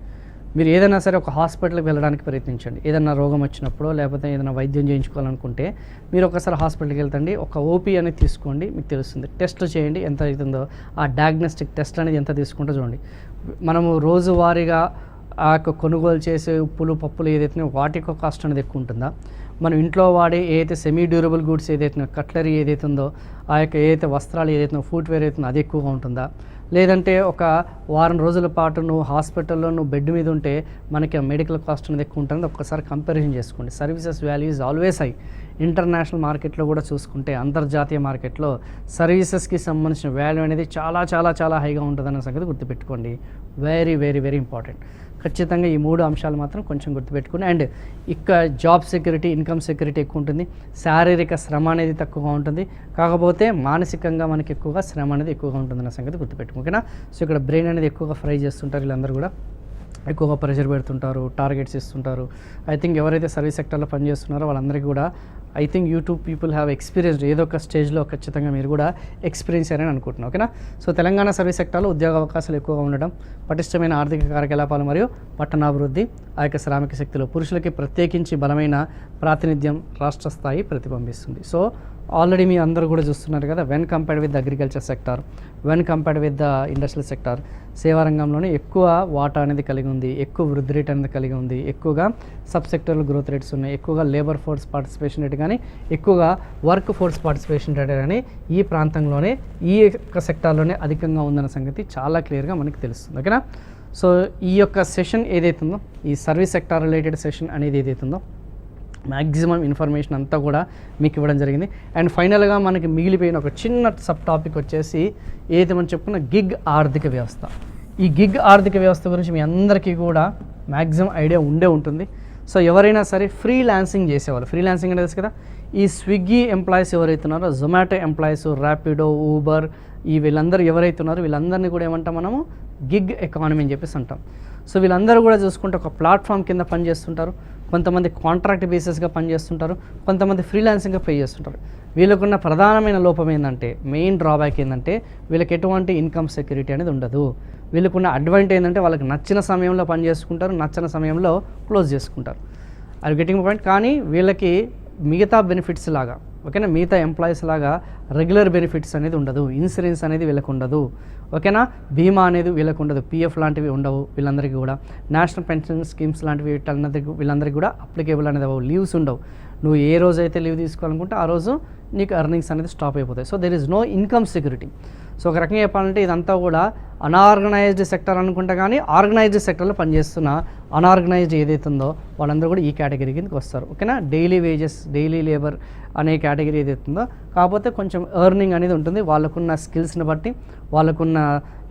A: మీరు ఏదైనా సరే ఒక హాస్పిటల్కి వెళ్ళడానికి ప్రయత్నించండి. ఏదైనా రోగం వచ్చినప్పుడు లేకపోతే ఏదైనా వైద్యం చేయించుకోవాలనుకుంటే మీరు ఒకసారి హాస్పిటల్కి వెళ్తండి, ఒక ఓపీ అనేది తీసుకోండి, మీకు తెలుస్తుంది. టెస్ట్ చేయండి, ఎంత అవుతుందో ఆ డయాగ్నోస్టిక్ టెస్ట్ అనేది ఎంత తీసుకుంటో చూడండి. మనము రోజువారీగా ఆ యొక్క కొనుగోలు చేసే ఉప్పులు పప్పులు ఏదైతే వాటికి కాస్ట్ అనేది ఎక్కువ ఉంటుందా, మనం ఇంట్లో వాడే ఏదైతే సెమీ డ్యూరబుల్ గూడ్స్ ఏదైతే కట్లరీ ఏదైతే ఉందో, ఆ యొక్క ఏదైతే వస్త్రాలు ఏదైతే ఫుట్వేర్ అవుతుందో అది ఎక్కువగా ఉంటుందా, లేదంటే ఒక వారం రోజుల పాటు నువ్వు హాస్పిటల్లో నువ్వు బెడ్ మీద ఉంటే మనకి మెడికల్ కాస్ట్ అనేది ఎక్కువ ఉంటుంది. ఒక్కసారి కంపారిజన్ చేసుకోండి. Services value is always high. International మార్కెట్లో కూడా చూసుకుంటే, అంతర్జాతీయ మార్కెట్లో సర్వీసెస్కి సంబంధించిన వాల్యూ అనేది చాలా చాలా చాలా హైగా ఉంటుందన్న సంగతి గుర్తుపెట్టుకోండి. Very very very important. ఖచ్చితంగా ఈ 3 అంశాలు మాత్రం కొంచెం గుర్తుపెట్టుకుని, అండ్ ఇక జాబ్ సెక్యూరిటీ, ఇన్కమ్ సెక్యూరిటీ ఎక్కువ ఉంటుంది, శారీరక శ్రమ అనేది తక్కువగా ఉంటుంది, కాకపోతే మానసికంగా మనకి ఎక్కువగా శ్రమ అనేది ఎక్కువగా ఉంటుందన్న సంగతి గుర్తుపెట్టుకో. ఓకేనా? సో ఇక్కడ బ్రెయిన్ అనేది ఎక్కువగా ఫ్రై చేస్తుంటారు వీళ్ళందరూ కూడా, ఎక్కువగా ప్రెషర్ పెడుతుంటారు, టార్గెట్స్ ఇస్తుంటారు. ఐ థింక్ ఎవరైతే సర్వీస్ సెక్టర్లో పనిచేస్తున్నారో వాళ్ళందరికీ కూడా I think YouTube people have experienced, ఏదో ఒక స్టేజ్లో ఖచ్చితంగా మీరు కూడా ఎక్స్పీరియన్స్ అయ్యారని అనుకుంటున్నాను. ఓకేనా? సో తెలంగాణ సర్వీస్ సెక్టర్లో ఉద్యోగ అవకాశాలు ఎక్కువగా ఉండడం, పటిష్టమైన ఆర్థిక కార్యకలాపాలు మరియు పట్టణాభివృద్ధి, ఆ యొక్క శ్రామిక శక్తిలో పురుషులకి ప్రత్యేకించి బలమైన ప్రాతినిధ్యం రాష్ట్ర స్థాయి ప్రతిబింబిస్తుంది. సో ఆల్రెడీ మీ అందరూ కూడా చూస్తున్నారు కదా, when compared with the agriculture sector, when compared with the industrial sector, సేవా రంగంలోనే ఎక్కువ వాటా అనేది కలిగి ఉంది, ఎక్కువ వృద్ధి రేట్ అనేది కలిగి ఉంది, ఎక్కువగా సబ్ సెక్టర్లో గ్రోత్ రేట్స్ ఉన్నాయి, ఎక్కువగా లేబర్ ఫోర్స్ పార్టిసిపేషన్ రేట్ కానీ, ఎక్కువగా వర్క్ ఫోర్స్ పార్టిసిపేషన్ రేట్ కానీ ఈ ప్రాంతంలోనే, ఈ యొక్క సెక్టార్లోనే అధికంగా ఉందన్న సంగతి చాలా క్లియర్గా మనకి తెలుస్తుంది. ఓకేనా? సో ఈ యొక్క సెషన్ ఏదైతుందో, ఈ సర్వీస్ సెక్టార్ రిలేటెడ్ సెషన్ అనేది ఏదైతుందో మ్యాక్సిమం ఇన్ఫర్మేషన్ అంతా కూడా మీకు ఇవ్వడం జరిగింది. అండ్ ఫైనల్గా మనకి మిగిలిపోయిన ఒక చిన్న సబ్ టాపిక్ వచ్చేసి ఏదైతే మనం చెప్పుకున్న గిగ్ ఆర్థిక వ్యవస్థ. ఈ గిగ్ ఆర్థిక వ్యవస్థ గురించి మీ అందరికీ కూడా మ్యాక్సిమం ఐడియా ఉంటుంది. సో ఎవరైనా సరే ఫ్రీలాన్సింగ్ చేసేవాళ్ళు, ఫ్రీలాన్సింగ్ అనేది తెలుసు కదా, ఈ స్విగ్గీ ఎంప్లాయీస్ ఎవరైతే ఉన్నారో, జొమాటో ఎంప్లాయీస్, ర్యాపిడో, ఊబర్, ఈ వీళ్ళందరూ ఎవరైతే ఉన్నారో వీళ్ళందరినీ కూడా ఏమంటాం మనము, గిగ్ ఎకానమీ అని చెప్పేసి అంటాం. సో వీళ్ళందరూ కూడా చూసుకుంటే ఒక ప్లాట్ఫామ్ కింద పనిచేస్తుంటారు, కొంతమంది కాంట్రాక్ట్ బేసిస్గా పనిచేస్తుంటారు, కొంతమంది ఫ్రీలాన్సింగ్గా పే చేస్తుంటారు. వీళ్ళకున్న ప్రధానమైన లోపం ఏంటంటే, మెయిన్ డ్రాబ్యాక్ ఏంటంటే వీళ్ళకి ఎటువంటి ఇన్కమ్ సెక్యూరిటీ అనేది ఉండదు. వీళ్ళకున్న అడ్వాంటేజ్ ఏంటంటే వాళ్ళకి నచ్చిన సమయంలో పని చేసుకుంటారు, నచ్చిన సమయంలో క్లోజ్ చేసుకుంటారు. అది గెటింగ్ పాయింట్. కానీ వీళ్ళకి మిగతా బెనిఫిట్స్ లాగా, ఓకేనా, మిగతా ఎంప్లాయీస్ లాగా రెగ్యులర్ బెనిఫిట్స్ అనేది ఉండదు, ఇన్సూరెన్స్ అనేది వీళ్ళకు ఉండదు, ఓకేనా, బీమా అనేది వీళ్ళకు ఉండదు, పిఎఫ్ లాంటివి ఉండవు వీళ్ళందరికీ కూడా, నేషనల్ పెన్షన్ స్కీమ్స్ లాంటివి వీళ్ళందరికీ కూడా అప్లికేబుల్ అనేది అవ్వవు, లీవ్స్ ఉండవు. నువ్వు ఏ రోజు అయితే లీవ్ తీసుకోవాలనుకుంటే ఆ రోజు నీకు ఎర్నింగ్స్ అనేది స్టాప్ అయిపోతాయి. So there is no income security. So ఒక రకంగా చెప్పాలంటే ఇదంతా కూడా అనార్గనైజ్డ్ సెక్టర్ అనుకుంటా, కానీ ఆర్గనైజ్డ్ సెక్టర్లో పనిచేస్తున్న అనార్గనైజ్డ్ ఏదైతే ఉందో వాళ్ళందరూ కూడా ఈ కేటగిరీ కిందకి వస్తారు, ఓకేనా. డైలీ వేజెస్, డైలీ లేబర్ అనే కేటగిరీ ఏదైతే ఉందో, కాకపోతే కొంచెం ఎర్నింగ్ అనేది ఉంటుంది వాళ్ళకున్న స్కిల్స్ని బట్టి, వాళ్ళకున్న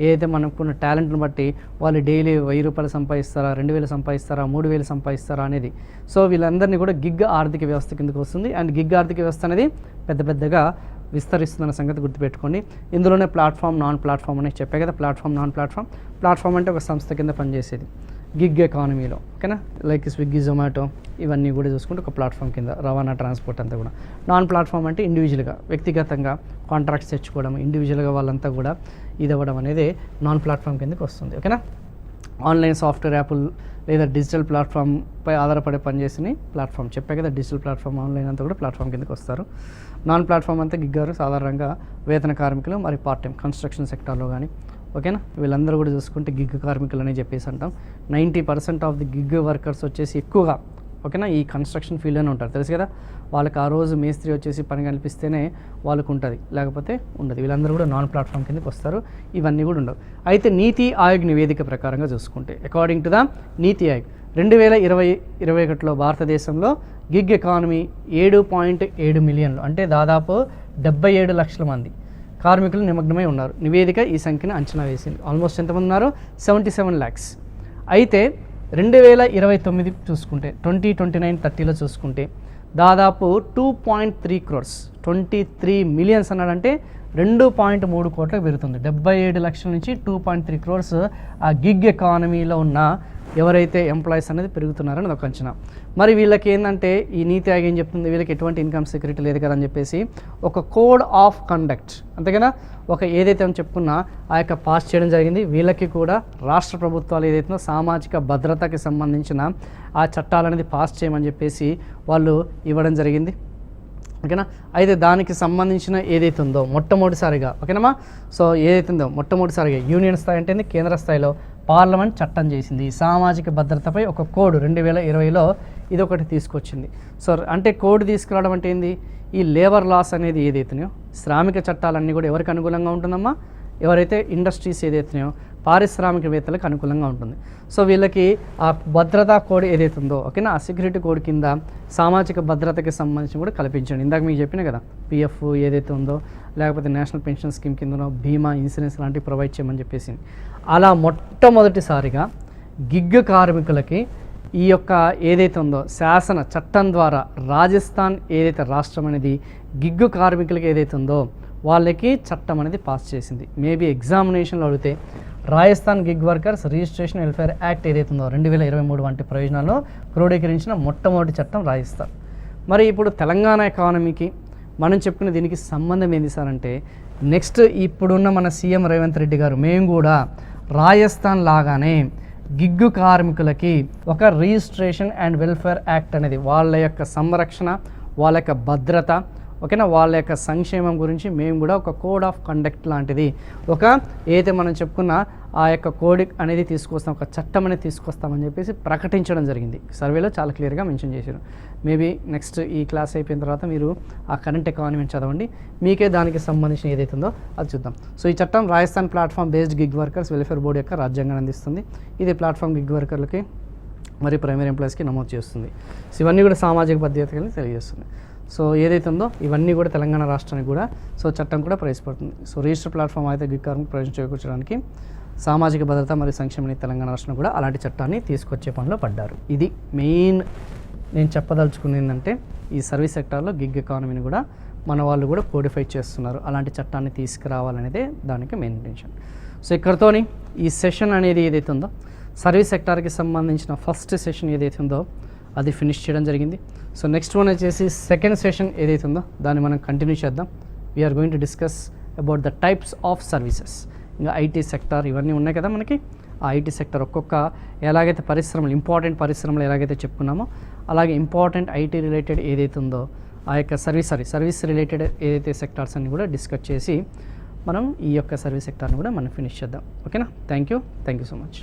A: ఏదైతే మనకున్న టాలెంట్ని బట్టి వాళ్ళు డైలీ 1000 రూపాయలు సంపాదిస్తారా, 2000 సంపాదిస్తారా, 3000 సంపాదిస్తారా అనేది. సో వీళ్ళందరినీ కూడా గిగ్ ఆర్థిక వ్యవస్థ కిందకి వస్తుంది. అండ్ గిగ్ ఆర్థిక వ్యవస్థ అనేది పెద్దగా విస్తరిస్తున్న సంగతి గుర్తుపెట్టుకోండి. ఇందులోనే ప్లాట్ఫామ్, నాన్ ప్లాట్ఫామ్ అనేది చెప్పే కదా. ప్లాట్ఫామ్, నాన్ ప్లాట్ఫామ్ అంటే ఒక సంస్థ కింద పనిచేసేది గిగ్ ఎకానమీలో, ఓకేనా. లైక్ స్విగ్గీ, జొమాటో ఇవన్నీ కూడా చూసుకుంటే ఒక ప్లాట్ఫామ్ కింద, రవాణా, ట్రాన్స్పోర్ట్ అంతా కూడా. నాన్ ప్లాట్ఫామ్ అంటే ఇండివిజువల్గా, వ్యక్తిగతంగా కాంట్రాక్ట్స్ తెచ్చుకోవడం, ఇండివిజువల్గా వాళ్ళంతా కూడా ఇది అవ్వడం అనేది నాన్ ప్లాట్ఫామ్ కిందకి వస్తుంది, ఓకేనా. ఆన్లైన్ సాఫ్ట్వేర్ యాప్లు లేదా డిజిటల్ ప్లాట్ఫామ్పై ఆధారపడే పనిచేసిన ప్లాట్ఫామ్ చెప్పే కదా, డిజిటల్ ప్లాట్ఫామ్ ఆన్లైన్ అంతా కూడా ప్లాట్ఫామ్ కిందకి వస్తారు. నాన్ ప్లాట్ఫామ్ అంతా గిగ్గారు సాధారణంగా వేతన కార్మికులు మరి పార్ట్ టైం కన్స్ట్రక్షన్ సెక్టార్లో కానీ, ఓకేనా, వీళ్ళందరూ కూడా చూసుకుంటే గిగ్ కార్మికులు అని చెప్పేసి అంటాం. 90% ఆఫ్ ది గిగ్ వర్కర్స్ వచ్చేసి ఎక్కువగా, ఓకేనా, ఈ కన్స్ట్రక్షన్ ఫీల్డ్లోనే ఉంటారు. తెలుసు కదా, వాళ్ళకి ఆ రోజు మేస్త్రి వచ్చేసి పని కల్పిస్తేనే వాళ్ళకు ఉంటుంది, లేకపోతే ఉండదు. వీళ్ళందరూ కూడా నాన్ ప్లాట్ఫామ్ కిందకి వస్తారు. ఇవన్నీ కూడా ఉండవు. అయితే నీతి ఆయోగ్ నివేదిక ప్రకారంగా చూసుకుంటే, అకార్డింగ్ టు ద నీతి ఆయోగ్ 2020-21లో భారతదేశంలో గిగ్ ఎకానమీ 7.7 మిలియన్లు అంటే దాదాపు 77 లక్షల మంది కార్మికులు నిమగ్నమై ఉన్నారు. నివేదిక ఈ సంఖ్యను అంచనా వేసింది. ఆల్మోస్ట్ ఎంతమంది ఉన్నారు? 77 lakhs. అయితే 2029 చూసుకుంటే 2029-30లో చూసుకుంటే దాదాపు 2.3 crores 23 millions అన్నాడంటే 2.3 కోట్లకు పెరుగుతుంది. 77 లక్షల నుంచి 2.3 crores ఆ గిగ్ ఎకానమీలో ఉన్న ఎవరైతే ఎంప్లాయీస్ అనేది పెరుగుతున్నారని ఒక అంచనా. మరి వీళ్ళకి ఏంటంటే ఈ నీతి ఆయోగ్ ఏం చెప్తుంది, వీళ్ళకి ఎటువంటి ఇన్కమ్ సెక్యూరిటీ లేదు కదా అని చెప్పేసి ఒక కోడ్ ఆఫ్ కండక్ట్, అంతేగానా, ఒక ఏదైతే అని చెప్పుకున్నా ఆ యొక్క పాస్ చేయడం జరిగింది. వీళ్ళకి కూడా రాష్ట్ర ప్రభుత్వాలు ఏదైతుందో సామాజిక భద్రతకి సంబంధించిన ఆ చట్టాలు అనేది పాస్ చేయమని చెప్పేసి వాళ్ళు ఇవ్వడం జరిగింది, ఓకేనా. అయితే దానికి సంబంధించిన ఏదైతే ఉందో మొట్టమొదటిసారిగా, ఓకేనమ్మా, సో ఏదైతే ఉందో మొట్టమొదటిసారిగా యూనియన్ స్థాయి అంటే కేంద్ర స్థాయిలో పార్లమెంట్ చట్టం చేసింది. సామాజిక భద్రతపై ఒక కోడ్ 2020లో ఇది ఒకటి తీసుకొచ్చింది. సో అంటే కోడ్ తీసుకురావడం అంటే ఏంది, ఈ లేబర్ లాస్ అనేది ఏదైతున్నాయో శ్రామిక చట్టాలన్నీ కూడా ఎవరికి అనుకూలంగా ఉంటుందమ్మా, ఎవరైతే ఇండస్ట్రీస్ ఏదైతున్నాయో పారిశ్రామికవేత్తలకు అనుకూలంగా ఉంటుంది. సో వీళ్ళకి ఆ భద్రతా కోడ్ ఏదైతే ఉందో, ఓకేనా, ఆ సెక్యూరిటీ కోడ్ కింద సామాజిక భద్రతకి సంబంధించి కూడా కల్పించండి. ఇందాక మీకు చెప్పిన కదా, పిఎఫ్ ఏదైతే ఉందో, లేకపోతే నేషనల్ పెన్షన్ స్కీమ్ కిందనో బీమా, ఇన్సూరెన్స్ లాంటివి ప్రొవైడ్ చేయమని చెప్పేసి అలా మొట్టమొదటిసారిగా గిగ్ కార్మికులకి ఈ యొక్క ఏదైతే ఉందో శాసన చట్టం ద్వారా రాజస్థాన్ ఏదైతే రాష్ట్రం అనేది గిగ్ కార్మికులకి ఏదైతే ఉందో వాళ్ళకి చట్టం అనేది పాస్ చేసింది. మేబీ ఎగ్జామినేషన్లో అడిగితే Rajasthan gig workers registration welfare act ఏదైతే ఉందో 2023 వంటి ప్రయోజనాల్లో క్రోడీకరించిన మొట్టమొదటి చట్టం రాజస్థాన్. మరి ఇప్పుడు తెలంగాణ ఎకానమీకి మనం చెప్పుకునే దీనికి సంబంధం ఏంది సార్ అంటే, నెక్స్ట్ ఇప్పుడున్న మన సీఎం రేవంత్ రెడ్డి గారు మేము కూడా రాజస్థాన్ లాగానే గిగ్గు కార్మికులకి ఒక రిజిస్ట్రేషన్ అండ్ వెల్ఫేర్ యాక్ట్ అనేది వాళ్ళ యొక్క సంరక్షణ, వాళ్ళ యొక్క భద్రత, ఓకేనా, వాళ్ళ యొక్క సంక్షేమం గురించి మేము కూడా ఒక కోడ్ ఆఫ్ కండక్ట్ లాంటిది ఒక ఏదైతే మనం చెప్పుకున్న ఆ యొక్క కోడ్ అనేది తీసుకొస్తాం, ఒక చట్టం అనేది తీసుకొస్తామని చెప్పేసి ప్రకటించడం జరిగింది. సర్వేలో చాలా క్లియర్గా మెన్షన్ చేశారు. మేబీ నెక్స్ట్ ఈ క్లాస్ అయిపోయిన తర్వాత మీరు ఆ కరెంట్ ఎకానమీ చదవండి, మీకే దానికి సంబంధించిన ఏదైతే ఉందో అది చూద్దాం. సో ఈ చట్టం Rajasthan platform based gig workers welfare board యొక్క రాజ్యాంగాన్ని అందిస్తుంది. ఇది ప్లాట్ఫామ్ గిగ్ వర్కర్లకి మరి ప్రైమరీ ఎంప్లాయీస్కి నమోదు చేస్తుంది. సో ఇవన్నీ కూడా సామాజిక భద్రతని తెలియజేస్తుంది. సో ఏదైతే ఉందో ఇవన్నీ కూడా తెలంగాణ రాష్ట్రానికి కూడా సో చట్టం కూడా ప్రవేశపెడుతుంది. సో రిజిస్టర్ ప్లాట్ఫామ్ అయితే గిగ్ కార్మికులకు ప్రయోజనం చేకూర్చడానికి సామాజిక భద్రత మరియు సంక్షేమ తెలంగాణ రాష్ట్రం కూడా అలాంటి చట్టాన్ని తీసుకొచ్చే పనిలో పడ్డారు. ఇది మెయిన్ నేను చెప్పదలుచుకున్నది ఏంటంటే, ఈ సర్వీస్ సెక్టార్లో గిగ్ ఎకానమీని కూడా మన వాళ్ళు కూడా కోడిఫై చేస్తున్నారు. అలాంటి చట్టాన్ని తీసుకురావాలనేదే దానికి మెయిన్ ఇంటెన్షన్. సో ఇక్కడతోని ఈ సెషన్ అనేది ఏదైతే ఉందో సర్వీస్ సెక్టార్కి సంబంధించిన ఫస్ట్ సెషన్ ఏదైతే ఉందో అది ఫినిష్ చేయడం జరిగింది. సో నెక్స్ట్ వన్ వచ్చేసి సెకండ్ సెషన్ ఏదైతే ఉందో దాన్ని మనం కంటిన్యూ చేద్దాం. We're going to discuss about the types of services. ఇంకా ఐటీ సెక్టార్ ఇవన్నీ ఉన్నాయి కదా మనకి, ఆ ఐటీ సెక్టర్ ఒక్కొక్క ఎలాగైతే పరిశ్రమలు ఇంపార్టెంట్ పరిశ్రమలు ఎలాగైతే చెప్పుకున్నామో అలాగే ఇంపార్టెంట్ ఐటీ రిలేటెడ్ ఏదైతే ఉందో ఆ యొక్క సర్వీస్ రిలేటెడ్ ఏదైతే సెక్టార్స్ అన్ని కూడా డిస్కస్ చేసి మనం ఈ యొక్క సర్వీస్ సెక్టార్ని కూడా మనం ఫినిష్ చేద్దాం. ఓకేనా, థ్యాంక్ యూ సో మచ్.